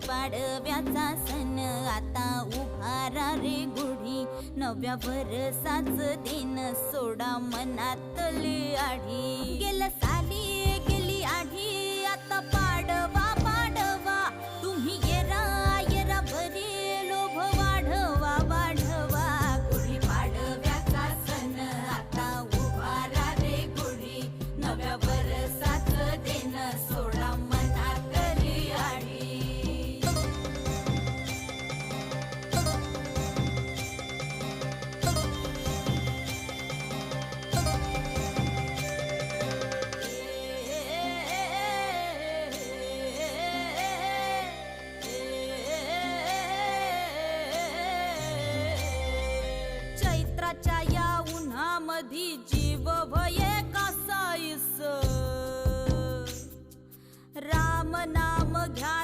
पाडव्याचा सण आता उभारा रे गुढी, नव्या वर्षाच दिन सोडा मनातली आढी. गेल्या साली गेली आढी, आता पाडवा पाडवा, तुम्ही येरा येरा बरी लोभ वाढवा वाढवा. गुढी पाडव्याचा सण आता उभारा रे गुढी, नव्या वर्षाच दिन सोडा मनातली आढी. चैत्राच्या या उन्हामधी जीव भये कासाईस, राम नाम घ्या